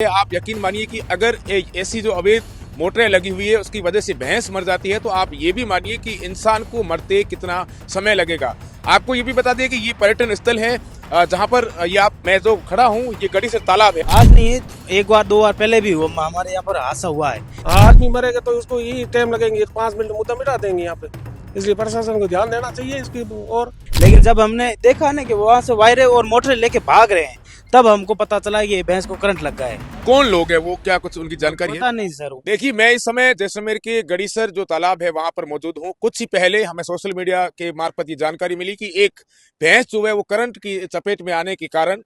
आप यकीन मानिए कि अगर ऐसी जो अवैध मोटरें लगी हुई है उसकी वजह से भैंस मर जाती है तो आप ये भी मानिए कि इंसान को मरते कितना समय लगेगा। आपको ये भी बता दें कि ये पर्यटन स्थल है जहाँ पर मैं जो खड़ा हूँ ये गढ़ीसर तालाब है। आज नहीं है, एक बार दो बार पहले भी हुआ, हमारे यहाँ पर हादसा हुआ है। आदमी मरेगा तो उसको यही टाइम लगेंगे, 5 मिनट मुद्दा मिटा देंगे यहाँ पे। इसलिए प्रशासन को ध्यान देना चाहिए इसकी। और लेकिन जब हमने देखा ना कि वहाँ से वायरे और मोटर लेके भाग रहे हैं, तब हमको पता चला कि ये भैंस को करंट लग गया है। कौन लोग है वो, क्या कुछ उनकी जानकारी है? पता नहीं सर। देखिए, मैं इस समय जैसलमेर के गढ़ीसर जो तालाब है वहां पर मौजूद हूँ। कुछ ही पहले हमें सोशल मीडिया के मार्फत ये जानकारी मिली कि एक भैंस जो है वो करंट की चपेट में आने के कारण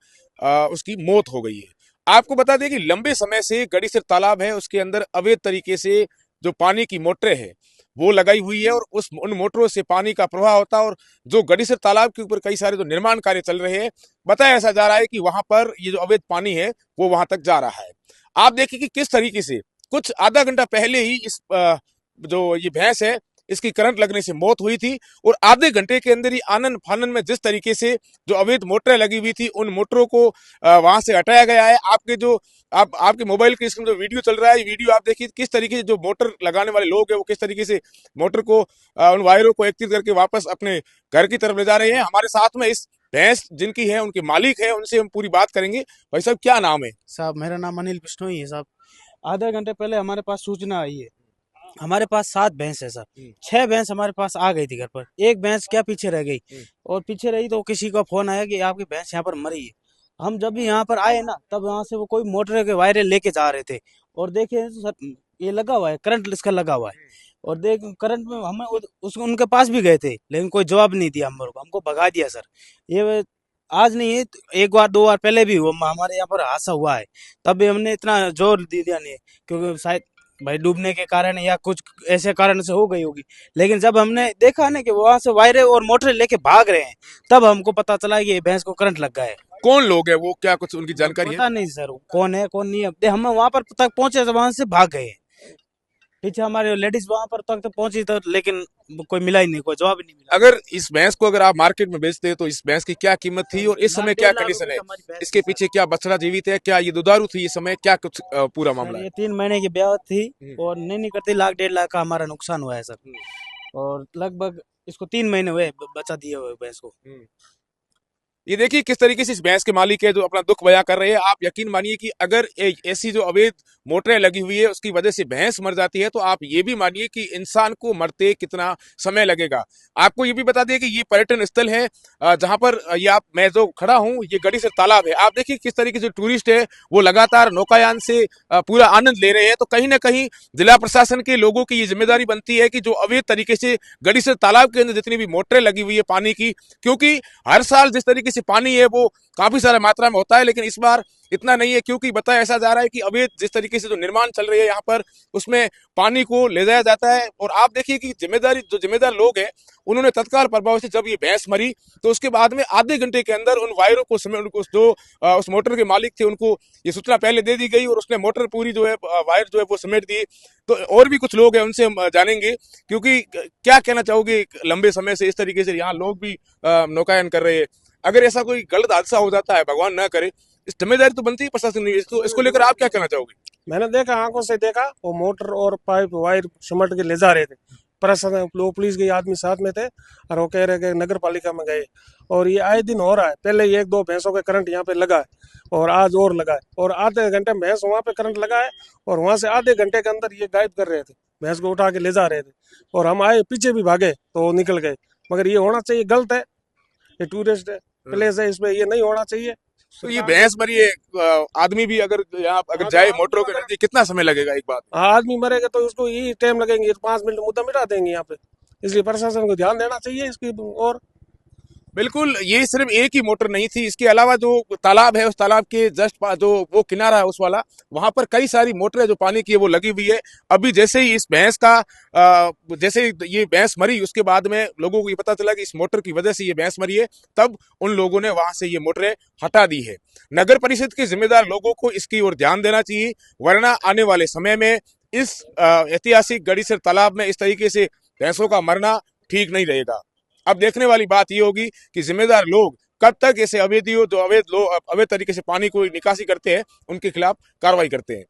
उसकी मौत हो गई है। आपको बता दें कि लंबे समय से गढ़ीसर तालाब है उसके अंदर अवैध तरीके से जो पानी की मोटरें है वो लगाई हुई है और उन मोटरों से पानी का प्रवाह होता है और जो गढ़ीसर तालाब के ऊपर कई सारे जो निर्माण कार्य चल रहे हैं, बताया ऐसा जा रहा है कि वहां पर ये जो अवैध पानी है वो वहां तक जा रहा है। आप देखिए कि किस तरीके से कुछ आधा घंटा पहले ही इस जो ये भैंस है इसकी करंट लगने से मौत हुई थी और आधे घंटे के अंदर ही आनन फानन में जिस तरीके से जो अवैध मोटरें लगी हुई थी उन मोटरों को वहां से हटाया गया है। आपके मोबाइल के स्क्रीन जो वीडियो चल रहा है, ये वीडियो आप देखिए किस तरीके से जो मोटर लगाने वाले लोग हैं वो किस तरीके से मोटर को उन वायरों को एकत्रित करके वापस अपने घर की तरफ ले जा रहे हैं। हमारे साथ में इस भैंस जिनकी है उनके मालिक है, उनसे हम पूरी बात करेंगे। भाई साहब, क्या नाम है? साहब मेरा नाम अनिल बिश्नोई है साहब। आधे घंटे पहले हमारे पास सूचना आई है। हमारे पास 7 भैंस है सर। 6 भैंस हमारे पास आ गई थी घर पर, एक भैंस क्या पीछे रह गई। और पीछे रही तो किसी का फोन आया कि आपकी भैंस यहाँ पर मरी है। हम जब भी यहाँ पर आए ना, तब यहाँ से वो कोई मोटर के वायरे लेके जा रहे थे और देखे तो सर ये लगा हुआ है, करंट इसका लगा हुआ है। और देख करंट में हमें उसको उनके पास भी गए थे, लेकिन कोई जवाब नहीं दिया हमको भगा दिया सर। ये आज नहीं है, एक बार दो बार पहले भी हुआ, हमारे यहाँ पर हादसा हुआ है। तब भी हमने इतना जोर दे दिया नहीं, क्योंकि शायद भाई डूबने के कारण या कुछ ऐसे कारण से हो गई होगी। लेकिन जब हमने देखा ना कि वहां से वायरे और मोटर लेके भाग रहे हैं, तब हमको पता चला कि ये भैंस को करंट लग गया है। कौन लोग है वो, क्या कुछ उनकी जानकारी है? पता नहीं सर कौन है कौन नहीं है। हम वहां पर तक पहुंचे तो वहां से भाग गए। पीछे हमारे लेडीज वहां पर तक तो पहुंची तो, लेकिन कोई मिला ही नहीं, कोई जवाब ही नहीं मिला। अगर इस भैंस को अगर आप मार्केट में बेचते हैं तो इस भैंस की क्या कीमत थी और इस समय क्या कंडीशन है? इसके पीछे क्या बछड़ा जीवित है, क्या ये दुधारू थी? इस समय क्या कुछ पूरा मामला है? ये 3 महीने की ब्याह थी और नहीं करती, 1 लाख 1.5 लाख का हमारा नुकसान हुआ है सर। और लगभग इसको 3 महीने हुए बचा दिए हुए भैंस को। ये देखिए किस तरीके से इस भैंस के मालिक है जो अपना दुख बयां कर रहे हैं। आप यकीन मानिए कि अगर ऐसी जो अवैध मोटरें लगी हुई है उसकी वजह से भैंस मर जाती है तो आप ये भी मानिए कि इंसान को मरते कितना समय लगेगा। आपको ये भी बता दें कि ये पर्यटन स्थल है जहां पर मैं जो खड़ा हूँ ये गढ़ीसर तालाब है। आप देखिए किस तरीके से टूरिस्ट है वो लगातार नौकायान से पूरा आनंद ले रहे हैं। तो कहीं ना कहीं जिला प्रशासन के लोगों की ये जिम्मेदारी बनती है कि जो अवैध तरीके से गढ़ीसर तालाब के अंदर जितनी भी मोटरें लगी हुई है पानी की, क्योंकि हर साल जिस तरीके से पानी है वो काफी सारा मात्रा में होता है, लेकिन इस बार इतना नहीं है, क्योंकि बताया ऐसा जा रहा है कि अवैध जिस तरीके से जो निर्माण चल रही है यहाँ पर उसमें पानी को ले जाया जाता है। और आप देखिए कि जिम्मेदार लोग हैं उन्होंने तत्काल प्रभाव से जब ये भैंस मरी तो उसके बाद में आधे घंटे के अंदर उन वायरों को उस मोटर के मालिक थे उनको ये सूचना पहले दे दी गई और उसने मोटर पूरी जो है वायर जो है वो समेट दी। तो और भी कुछ लोग हैं उनसे हम जानेंगे, क्योंकि क्या कहना चाहोगे लंबे समय से इस तरीके से यहाँ लोग भी नौकायन कर रहे हैं। अगर ऐसा कोई गलत हादसा हो जाता है, भगवान ना करे, इस जिम्मेदारी तो बनती है प्रशासन की। इसको लेकर आप क्या कहना चाहोगे? मैंने देखा, आंखों से देखा, वो मोटर और पाइप वायर सिमट के ले जा रहे थे। प्रशासन पुलिस के आदमी साथ में थे और वो कह रहे कि नगर पालिका में गए। और ये आए दिन हो रहा है, पहले 1-2 भैंसों का करंट यहाँ पे लगा है और आज और लगा है। और आधे घंटे में भैंस वहाँ पे करंट लगा है और वहाँ से आधे घंटे के अंदर ये गायब कर रहे थे, भैंस को उठा के ले जा रहे थे। और हम आए, पीछे भी भागे तो वो निकल गए। मगर ये होना चाहिए, गलत है, ये टूरिस्ट प्लेस है, इसमें ये नहीं होना चाहिए। तो ये भैंस मरी है, आदमी भी अगर यहाँ अगर जाए मोटरों के नजदीक कितना समय लगेगा एक बात? आदमी मरेगा तो उसको यही टाइम लगेंगे, 5 मिनट मुद्दा मिटा देंगे यहाँ पे। इसलिए प्रशासन को ध्यान देना चाहिए इसकी। और बिल्कुल, ये सिर्फ एक ही मोटर नहीं थी, इसके अलावा जो तालाब है उस तालाब के जस्ट जो वो किनारा है उस वाला, वहां पर कई सारी मोटरें जो पानी की है वो लगी हुई है। अभी जैसे ही इस भैंस का जैसे ये भैंस मरी उसके बाद में लोगों को ये पता चला कि इस मोटर की वजह से ये भैंस मरी है, तब उन लोगों ने वहां से ये मोटरें हटा दी है। नगर परिषद के जिम्मेदार लोगों को इसकी ओर ध्यान देना चाहिए, वरना आने वाले समय में इस ऐतिहासिक गढ़ीसर तालाब में इस तरीके से भैंसों का मरना ठीक नहीं रहेगा। अब देखने वाली बात ये होगी कि जिम्मेदार लोग कब तक ऐसे अवैधियों जो अवैध तरीके से पानी को निकासी करते हैं उनके खिलाफ कार्रवाई करते हैं।